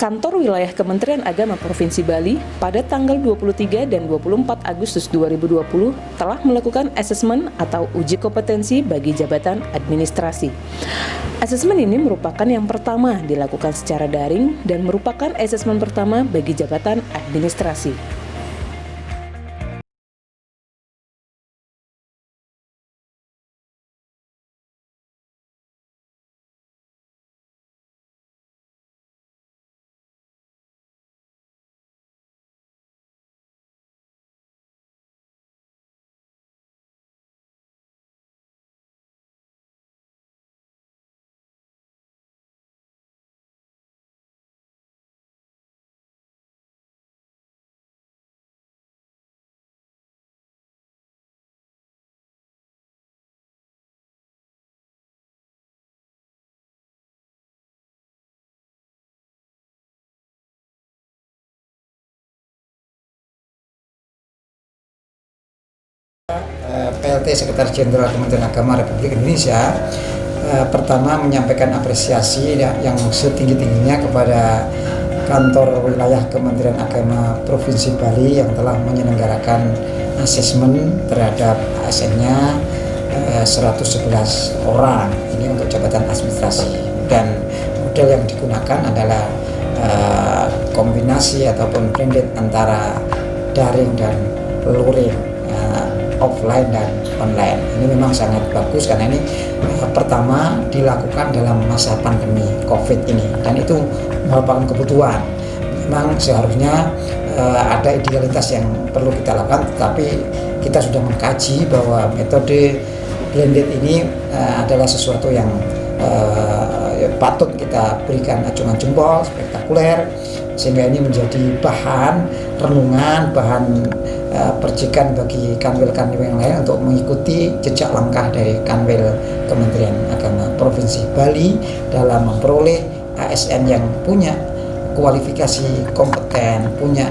Kantor Wilayah Kementerian Agama Provinsi Bali pada tanggal 23 dan 24 Agustus 2020 telah melakukan asesmen atau uji kompetensi bagi jabatan administrasi. Asesmen ini merupakan yang pertama dilakukan secara daring dan merupakan asesmen pertama bagi jabatan administrasi. PLT Sekretaris Jenderal Kementerian Agama Republik Indonesia pertama menyampaikan apresiasi yang setinggi-tingginya kepada Kantor Wilayah Kementerian Agama Provinsi Bali yang telah menyelenggarakan asesmen terhadap ASN-nya 111 orang ini untuk jabatan administrasi, dan model yang digunakan adalah kombinasi ataupun blended antara daring dan luring, offline dan online. Ini memang sangat bagus karena ini pertama dilakukan dalam masa pandemi COVID ini, dan itu merupakan kebutuhan. Memang seharusnya ada idealitas yang perlu kita lakukan, tetapi kita sudah mengkaji bahwa metode blended ini adalah sesuatu yang patut kita berikan acungan jempol, spektakuler, sehingga ini menjadi bahan renungan, bahan percikan bagi kanwil-kanwil yang lain untuk mengikuti jejak langkah dari Kanwil Kementerian Agama Provinsi Bali dalam memperoleh ASN yang punya kualifikasi kompeten, punya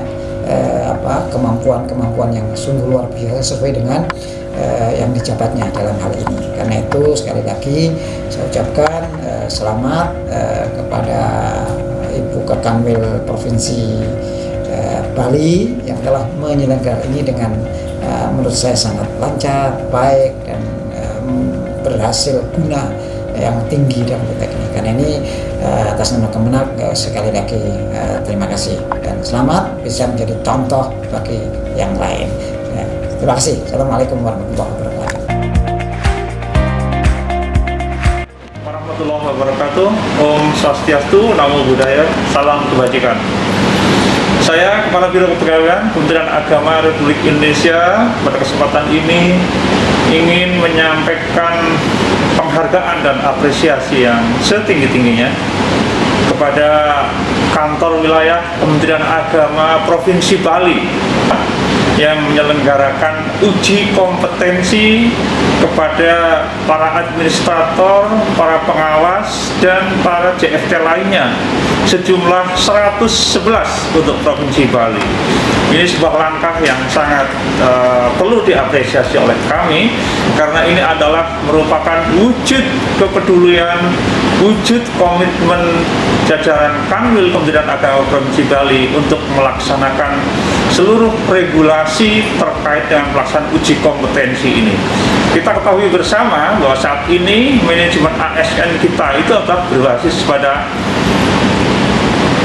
kemampuan yang sungguh luar biasa sesuai dengan yang dijabatnya dalam hal ini. Karena itu sekali lagi saya ucapkan selamat kepada Ibu Kekanwil Provinsi Bali yang telah menyelenggarakan ini dengan menurut saya sangat lancar, baik, dan berhasil guna yang tinggi dalam konteks ini. Karena ini atas nama Kemenak sekali lagi terima kasih dan selamat bisa menjadi contoh bagi yang lain. Terima kasih. Assalamualaikum warahmatullahi wabarakatuh. Warahmatullahi wabarakatuh. Om Swastiastu, Namo Buddhaya, salam kebajikan. Saya Kepala Biro Kepegawaian Kementerian Agama Republik Indonesia pada kesempatan ini ingin menyampaikan penghargaan dan apresiasi yang setinggi-tingginya kepada Kantor Wilayah Kementerian Agama Provinsi Bali yang menyelenggarakan uji kompetensi kepada para administrator, para pengawas, dan para JFT lainnya sejumlah 111 untuk Provinsi Bali. Ini sebuah langkah yang sangat perlu diapresiasi oleh kami karena ini adalah merupakan wujud kepedulian, wujud komitmen jajaran Kanwil Kementerian Agama Provinsi Bali untuk melaksanakan seluruh regulasi terkait dengan pelaksanaan uji kompetensi ini. Kita ketahui bersama bahwa saat ini manajemen ASN kita itu adalah berbasis pada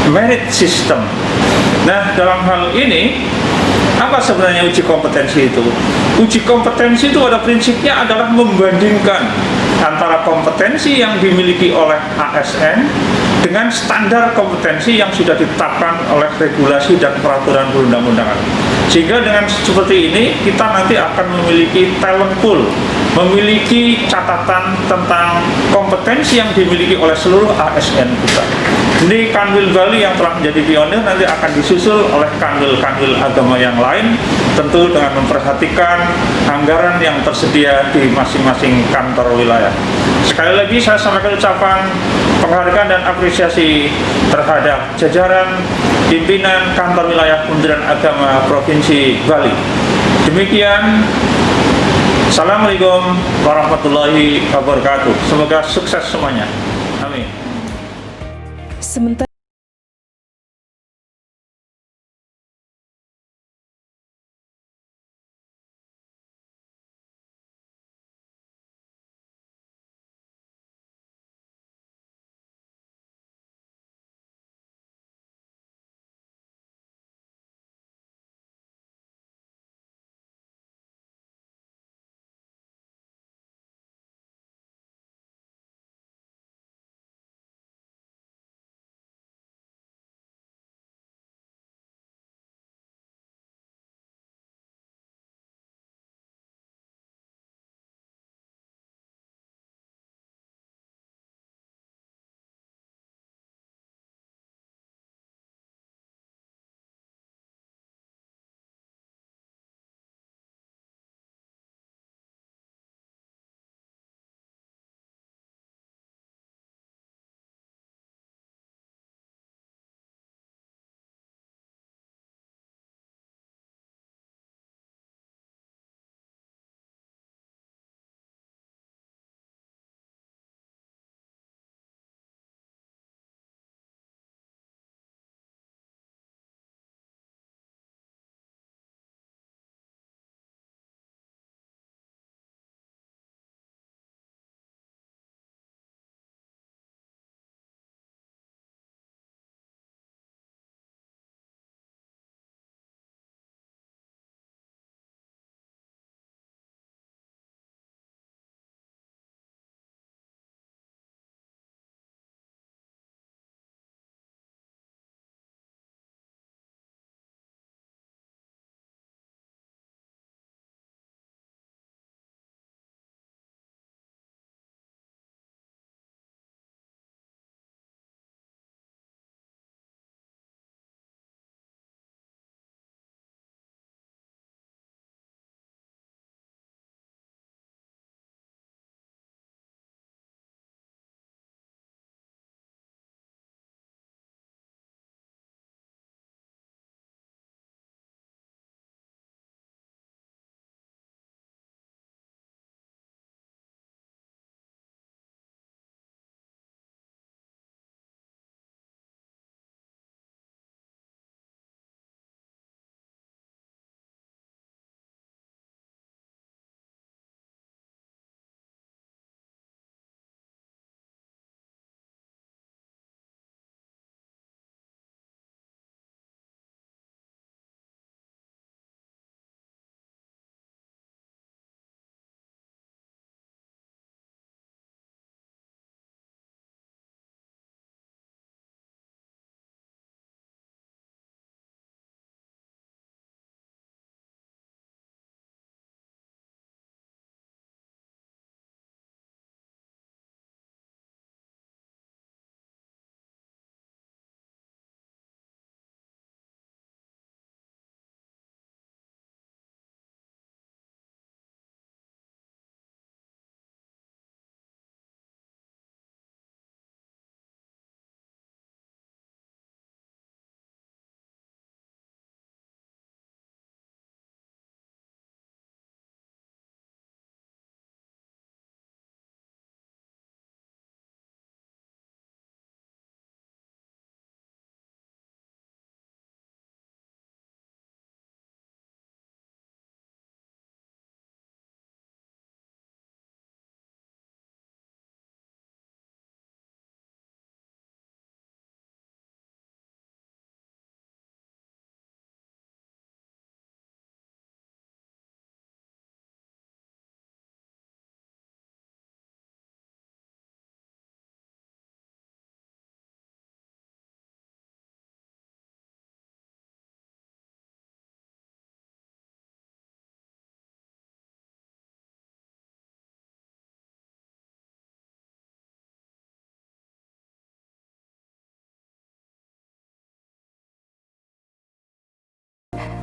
merit system. Nah, dalam hal ini apa sebenarnya uji kompetensi itu? Uji kompetensi itu pada prinsipnya adalah membandingkan antara kompetensi yang dimiliki oleh ASN dengan standar kompetensi yang sudah ditetapkan oleh regulasi dan peraturan perundang-undangan. Sehingga dengan seperti ini kita nanti akan memiliki talent pool, memiliki catatan tentang kompetensi yang dimiliki oleh seluruh ASN kita. Ini Kanwil Bali yang telah menjadi pionir nanti akan disusul oleh kanwil-kanwil agama yang lain, tentu dengan memperhatikan anggaran yang tersedia di masing-masing kantor wilayah. Sekali lagi saya sampaikan ucapan penghargaan dan apresiasi terhadap jajaran pimpinan kantor wilayah Kementerian Agama Provinsi Bali. Demikian, Assalamualaikum warahmatullahi wabarakatuh. Semoga sukses semuanya. Amin. Sementara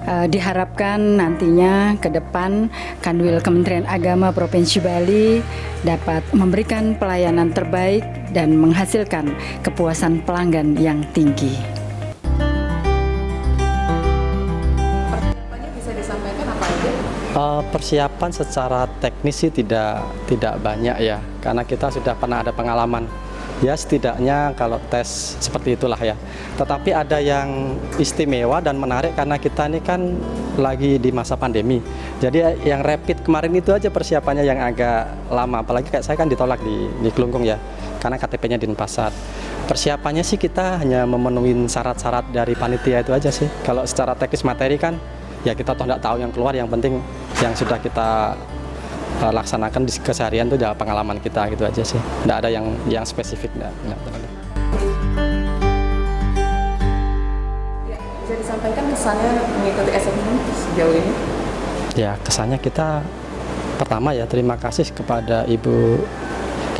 Diharapkan nantinya ke depan Kanwil Kementerian Agama Provinsi Bali dapat memberikan pelayanan terbaik dan menghasilkan kepuasan pelanggan yang tinggi. Persiapannya bisa disampaikan apa aja? Persiapan secara teknis sih tidak banyak ya, karena kita sudah pernah ada pengalaman. Ya setidaknya kalau tes seperti itulah ya. Tetapi ada yang istimewa dan menarik karena kita ini kan lagi di masa pandemi. Jadi yang rapid kemarin itu aja persiapannya yang agak lama. Apalagi kayak saya kan ditolak di Kelungkung ya, karena KTP-nya di Denpasar. Persiapannya sih kita hanya memenuhi syarat-syarat dari panitia itu aja sih. Kalau secara teknis materi kan ya kita toh nggak tahu yang keluar. Yang penting yang sudah kita laksanakan di keseharian itu udah pengalaman kita gitu aja sih. Nggak ada yang spesifik. Nggak. Ya, bisa disampaikan kesannya mengikuti assessment sejauh ini? Ya kesannya kita pertama ya terima kasih kepada Ibu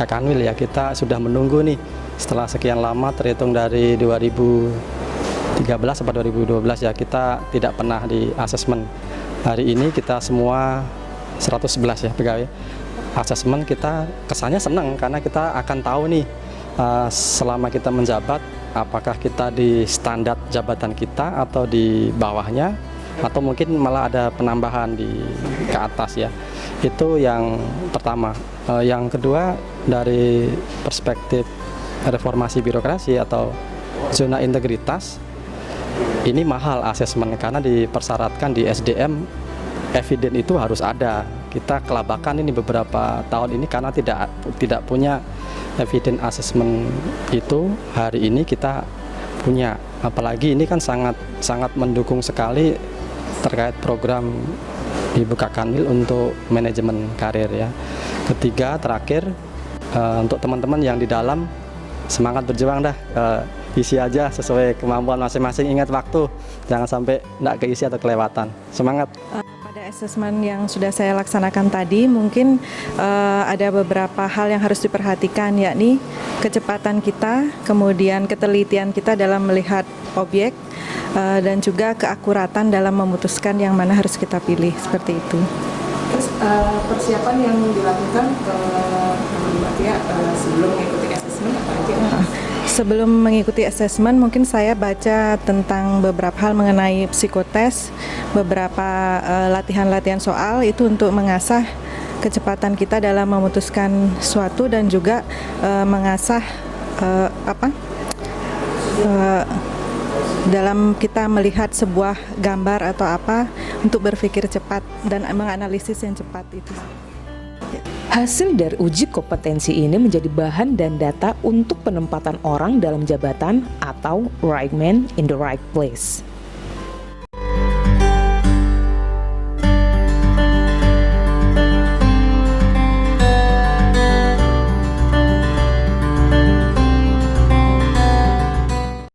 Kak Kanwil ya, kita sudah menunggu nih setelah sekian lama terhitung dari 2013 atau 2012 ya kita tidak pernah di asesmen. Hari ini kita semua 111 ya pegawai asesmen, kita kesannya senang karena kita akan tahu nih selama kita menjabat apakah kita di standar jabatan kita atau di bawahnya atau mungkin malah ada penambahan ke atas ya. Itu yang pertama. Yang kedua dari perspektif reformasi birokrasi atau zona integritas, ini mahal asesmen karena dipersyaratkan di SDM eviden itu harus ada. Kita kelabakan ini beberapa tahun ini karena tidak punya eviden assessment itu. Hari ini kita punya, apalagi ini kan sangat mendukung sekali terkait program Ibu Kak Kanwil untuk manajemen karir ya. Ketiga terakhir untuk teman-teman yang di dalam semangat berjuang dah, isi aja sesuai kemampuan masing-masing, ingat waktu, jangan sampai nggak keisi atau kelewatan. Semangat. Asesmen yang sudah saya laksanakan tadi mungkin ada beberapa hal yang harus diperhatikan, yakni kecepatan kita, kemudian ketelitian kita dalam melihat objek, dan juga keakuratan dalam memutuskan yang mana harus kita pilih, seperti itu. Terus persiapan yang dilakukan Mbak Tia sebelum mengikuti assessment apa aja? Sebelum mengikuti asesmen, mungkin saya baca tentang beberapa hal mengenai psikotes, beberapa latihan-latihan soal itu untuk mengasah kecepatan kita dalam memutuskan suatu dan juga mengasah dalam kita melihat sebuah gambar atau apa untuk berpikir cepat dan menganalisis yang cepat itu. Hasil dari uji kompetensi ini menjadi bahan dan data untuk penempatan orang dalam jabatan atau right man in the right place.